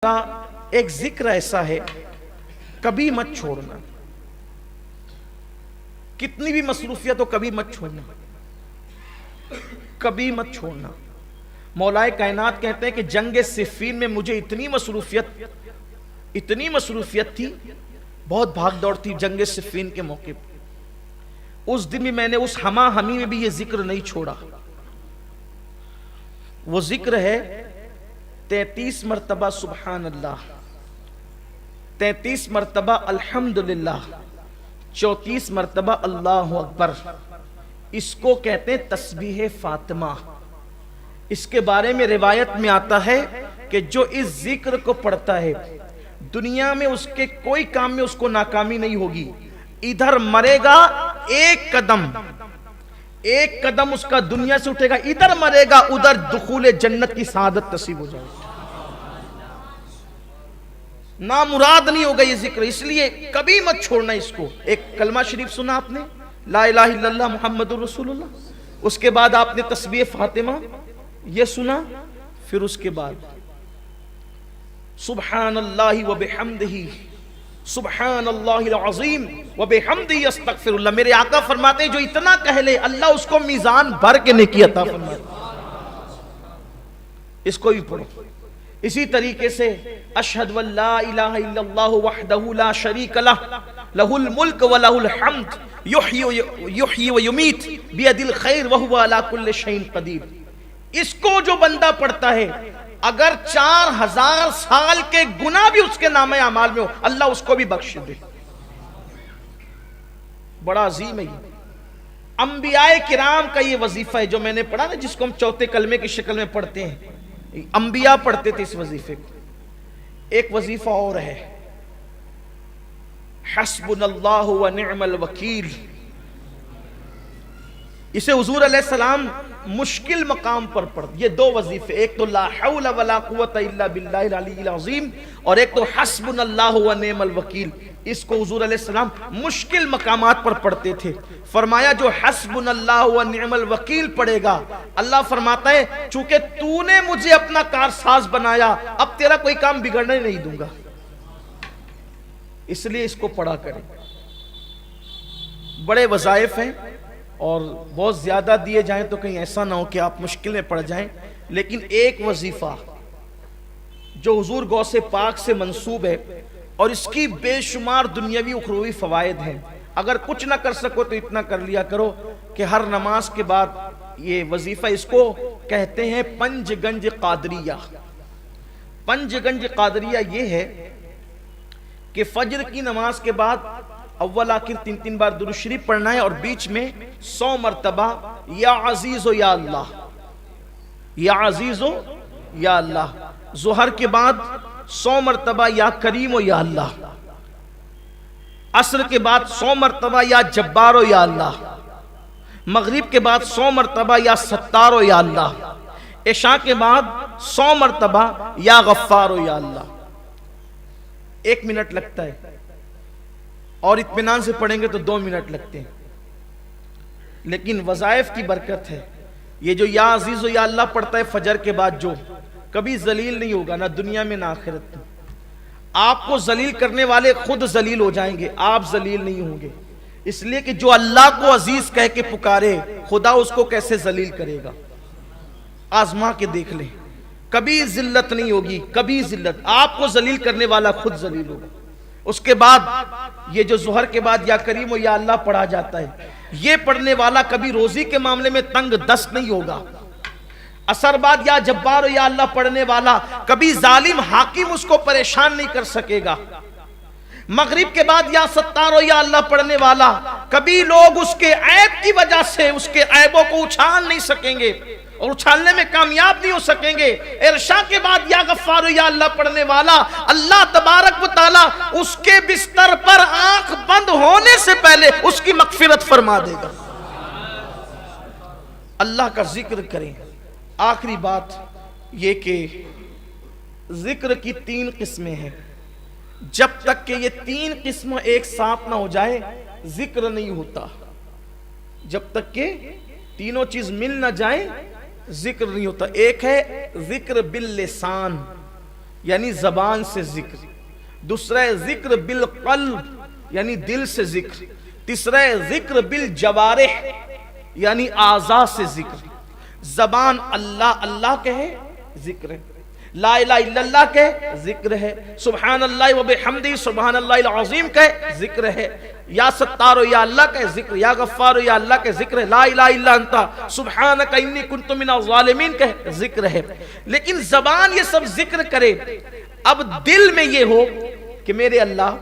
کا ایک ذکر ایسا ہے کبھی مت چھوڑنا، کتنی بھی مصروفیت ہو کبھی مت چھوڑنا، کبھی مت چھوڑنا۔ مولا کائنات کہتے ہیں کہ جنگ صفین میں مجھے اتنی مصروفیت تھی، بہت بھاگ دوڑ تھی جنگ صفین کے موقع پر، اس دن بھی میں نے اس ہما ہمی میں بھی یہ ذکر نہیں چھوڑا۔ وہ ذکر ہے 33 مرتبہ سبحان اللہ، 33 مرتبہ الحمدللہ، 34 مرتبہ اللہ اکبر۔ اس کو کہتے ہیں تسبیح فاطمہ۔ اس کے بارے میں روایت میں آتا ہے کہ جو اس ذکر کو پڑھتا ہے دنیا میں اس کے کوئی کام میں اس کو ناکامی نہیں ہوگی، ادھر مرے گا ایک قدم اس کا دنیا سے اٹھے گا، ادھر مرے گا ادھر دخول جنت کی سعادت نصیب ہو جائے گی، نامراد نہیں ہوگا یہ ذکر۔ اس لیے کبھی مت چھوڑنا اس کو۔ ایک کلمہ شریف سنا آپ نے، لا الہ الا اللہ محمد الرسول اللہ، اس کے بعد آپ نے تسبیح فاطمہ یہ سنا، پھر اس کے بعد سبحان اللہ وبحمدہ، سبحان اللہ العظیم وبحمدہ استغفر اللہ۔ میرے آقا فرماتے ہیں جو اتنا کہہ لے اللہ اس کو میزان بھر کے نیکی عطا فرماتے۔ اس کو بھی پڑھو۔ اسی طریقے سے اشہد ان لا الہ الا اللہ وحدہ لا شریک لہ، لہ الملک ولہ الحمد، یحیی ویمیت بیدہ الخیر وہو علی کل شیء قدیر۔ اس کو جو بندہ پڑھتا ہے اگر 4000 سال کے گناہ بھی اس کے نامہ اعمال میں ہو اللہ اس کو بھی بخش دے۔ بڑا عظیم ہے یہ۔ انبیاء کرام کا یہ وظیفہ ہے جو میں نے پڑھا نا، جس کو ہم چوتھے کلمے کی شکل میں پڑھتے ہیں، انبیاء پڑھتے تھے اس وظیفے کو۔ ایک وظیفہ اور ہے، حسبنا اللہ ونعم الوکیل۔ اسے حضور علیہ السلام مشکل مقام پر پڑھ، یہ دو وظیفے، ایک تو لا حول ولا قوت الا باللہ العلی العظیم، اور ایک تو حسبنا اللہ ونعم الوکیل۔ اس کو حضور علیہ السلام مشکل مقامات پر پڑھتے تھے۔ فرمایا جو حسبنا اللہ ونعم الوکیل پڑھے گا، اللہ فرماتا ہے چونکہ تو نے مجھے اپنا کارساز بنایا اب تیرا کوئی کام بگڑنے نہیں دوں گا، اس لیے اس کو پڑھا کریں۔ بڑے وظائف ہیں اور بہت زیادہ دیے جائیں تو کہیں ایسا نہ ہو کہ آپ مشکل میں پڑ جائیں، لیکن ایک وظیفہ جو حضور غوث پاک سے منسوب ہے اور اس کی بے شمار دنیاوی اخروی فوائد ہیں، اگر کچھ نہ کر سکو تو اتنا کر لیا کرو کہ ہر نماز کے بعد یہ وظیفہ، اس کو کہتے ہیں پنج گنج قادریہ۔ پنج گنج قادریہ یہ ہے کہ فجر کی نماز کے بعد اول آخر 3 بار درود شریف پڑھنا ہے، اور بیچ میں 100 مرتبہ یا عزیز و یا اللہ، یا عزیز و یا اللہ۔ ظہر کے بعد 100 مرتبہ یا کریم و یا اللہ، عصر کے بعد 100 مرتبہ یا جبار و یا اللہ، مغرب کے بعد 100 مرتبہ یا ستار و یا اللہ، عشاء کے بعد 100 مرتبہ یا غفار و یا اللہ۔ 1 منٹ لگتا ہے، اور اطمینان سے پڑھیں گے تو 2 منٹ لگتے ہیں، لیکن وظائف کی برکت ہے۔ یہ جو یا عزیز و یا اللہ پڑھتا ہے فجر کے بعد، جو کبھی ذلیل نہیں ہوگا نہ دنیا میں نہ آخرت میں۔ آپ کو ذلیل کرنے والے خود ذلیل ہو جائیں گے، آپ ذلیل نہیں ہوں گے، اس لیے کہ جو اللہ کو عزیز کہہ کے پکارے خدا اس کو کیسے ذلیل کرے گا۔ آزما کے دیکھ لیں، کبھی ذلت نہیں ہوگی، کبھی ذلت، آپ کو ذلیل کرنے والا خود ذلیل ہوگا۔ اس کے بعد یہ جو ظہر کے بعد یا کریم و یا اللہ پڑھا جاتا ہے، یہ پڑھنے والا کبھی روزی کے معاملے میں تنگ دست نہیں ہوگا۔ عصر بعد یا جبار و یا اللہ پڑھنے والا کبھی ظالم حاکم اس کو پریشان نہیں کر سکے گا۔ مغرب کے بعد یا ستار و یا اللہ پڑھنے والا کبھی لوگ اس کے عیب کی وجہ سے اس کے عیبوں کو اچھال نہیں سکیں گے اور اچھالنے میں کامیاب نہیں ہو سکیں گے۔ عشاء کے بعد یا غفار یا اللہ پڑھنے والا اللہ تبارک و تعالی اس کے بستر پر آنکھ بند ہونے سے پہلے اس کی مغفرت فرما دے گا۔ اللہ کا ذکر کریں۔ آخری بات یہ کہ ذکر کی 3 قسمیں ہیں، جب تک کہ یہ 3 قسم ایک ساتھ نہ ہو جائے ذکر نہیں ہوتا۔ جب تک کہ تینوں چیز مل نہ جائیں ذکر نہیں ہوتا۔ ایک ہے ذکر باللسان، یعنی زبان سے ذکر، دوسرا ہے ذکر بالقلب یعنی دل سے ذکر، تیسرا ہے ذکر بالجوارح یعنی اعضاء سے ذکر۔ زبان اللہ اللہ کہے ذکر ہے، لا الہ الا اللہ کہے ذکر ہے، سبحان اللہ و بحمدہ سبحان اللہ العظیم کہے ذکر ہے، یا ستار یا اللہ کہے ذکر، یا غفار یا اللہ کہے ذکر ہے، لا الہ الا انت سبحانک انی کنت من الظالمین کہے ذکر ہے۔ لیکن زبان یہ سب ذکر کرے، اب دل میں یہ ہو کہ میرے اللہ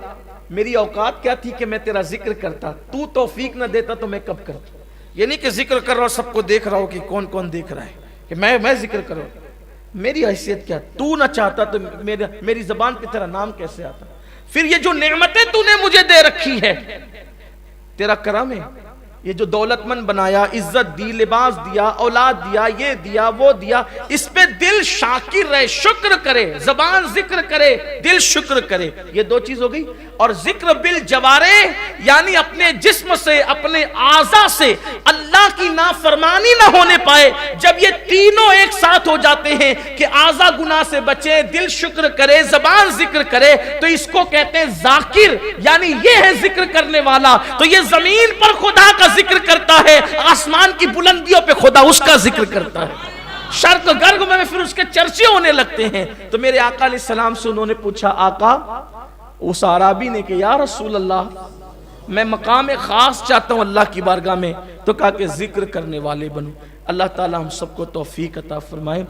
میری اوقات کیا تھی کہ میں تیرا ذکر کرتا، تو توفیق نہ دیتا تو میں کب کرتا۔ یہ نہیں کہ ذکر کر رہا ہوں سب کو دیکھ رہا ہوں کہ کون کون دیکھ رہا ہے کہ میں ذکر کروں، میری حیثیت کیا، تو نہ چاہتا تو میری زبان پہ تیرا نام کیسے آتا۔ پھر یہ جو نعمتیں تو نے مجھے دے رکھی ہے تیرا کرم ہے، یہ جو دولت مند بنایا، عزت دی، لباس دیا، اولاد دیا، یہ دیا وہ دیا، اس پہ دل شاکر رہے، شکر کرے، زبان ذکر کرے، دل شکر کرے، یہ دو چیز ہو گئی۔ اور ذکر بالجوارح یعنی اپنے جسم سے اپنے اعضاء سے اللہ کی نافرمانی نہ ہونے پائے۔ جب یہ تینوں ایک ساتھ ہو جاتے ہیں کہ اعضاء گناہ سے بچے، دل شکر کرے، زبان ذکر کرے، تو اس کو کہتے ہیں ذاکر، یعنی یہ ہے ذکر کرنے والا۔ تو یہ زمین پر خدا کا ذکر کرتا ہے، آسمان کی بلندیوں پہ خدا اس کا ذکر کرتا ہے، شرق غرب میں پھر اس کے چرچے ہونے لگتے ہیں۔ تو میرے آقا علیہ السلام سے انہوں نے پوچھا، آقا اس عرابی نے کہ یا رسول اللہ میں مقام خاص چاہتا ہوں اللہ کی بارگاہ میں، تو کہا کہ ذکر کرنے والے بنو۔ اللہ تعالی ہم سب کو توفیق عطا فرمائے۔